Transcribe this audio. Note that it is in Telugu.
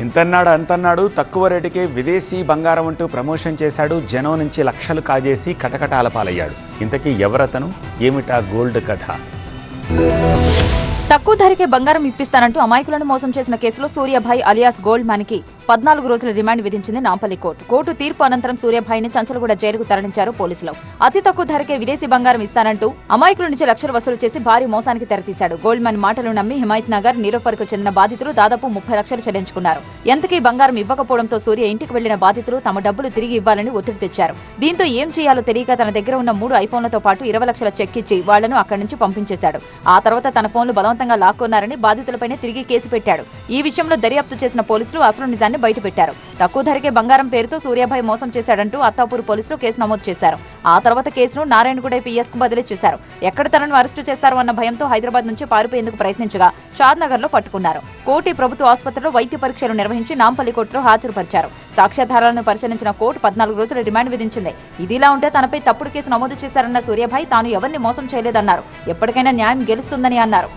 ఇంతన్నాడు అంతన్నాడు తక్కువ రేటుకే విదేశీ బంగారం అంటూ ప్రమోషన్ చేశాడు. జనం నుంచి లక్షలు కాజేసి కటకటాల పాలయ్యాడు. ఇంతకీ ఎవరతను, ఏమిటా గోల్డ్ కథ? తక్కువ ధరకే బంగారం ఇప్పిస్తానంటూ అమాయకులను మోసం చేసిన కేసులో సూర్యభాయ్ అలియాస్ గోల్డ్ మ్యాన్ కి 14 రోజుల రిమాండ్ విధించింది నాంపల్లి కోర్టు. కోర్టు తీర్పు అనంతరం సూర్యభాయ్ని చంచలగూడ జైలుకు తరలించారు పోలీసులు. అతి తక్కువ ధరకే విదేశీ బంగారం ఇస్తానంటూ అమాయకుల నుంచి లక్షలు వసూలు చేసి భారీ మోసానికి తెరతీశాడు. గోల్డ్ మ్యాన్ మాటలు నమ్మి హిమాయత్ నగర్, నీలోఫర్కు చెందిన బాధితులు దాదాపు 30 లక్షలు చెల్లించుకున్నారు. ఎంతకీ బంగారం ఇవ్వకపోవడంతో సూర్య ఇంటికి వెళ్లిన బాధితులు తమ డబ్బులు తిరిగి ఇవ్వాలని ఒత్తిడి తెచ్చారు. దీంతో ఏం చేయాలో తెలియక తన దగ్గర ఉన్న 3 ఐఫోన్లతో పాటు 20 లక్షల చెక్ ఇచ్చి వాళ్లను అక్కడి నుంచి పంపించేశాడు. ఆ తర్వాత తన ఫోన్లు బలవంతంగా లాక్కున్నారని బాధితులపైనే తిరిగి కేసు పెట్టాడు. ఈ విషయంలో దర్యాప్తు చేసిన పోలీసులు అసలు నిజాన్ని బయటపెట్టారు. తక్కువ ధరకే బంగారం పేరుతో సూర్యభాయ్ మోసం చేశాడంటూ అత్తాపూర్ పోలీసులు కేసు నమోదు చేశారు. ఆ తర్వాత కేసును నారాయణగూడ పిఎస్ కు బదిలీ చేశారు. ఎక్కడ తనను అరెస్టు చేస్తారు అన్న భయంతో హైదరాబాద్ నుంచి పారిపోయేందుకు ప్రయత్నించగా షాద్నగర్ లో పట్టుకున్నారు. కోటి ప్రభుత్వ ఆసుపత్రిలో వైద్య పరీక్షలు నిర్వహించి నాంపల్లి కోర్టులో హాజరుపరిచారు. సాక్ష్యాధారాలను పరిశీలించిన కోర్టు 14 రోజుల రిమాండ్ విధించింది. ఇదిలా ఉంటే తనపై తప్పుడు కేసు నమోదు చేశారన్న సూర్యభాయ్ తాను ఎవరిని మోసం చేయలేదన్నారు. ఎప్పటికైనా న్యాయం గెలుస్తుందని అన్నారు.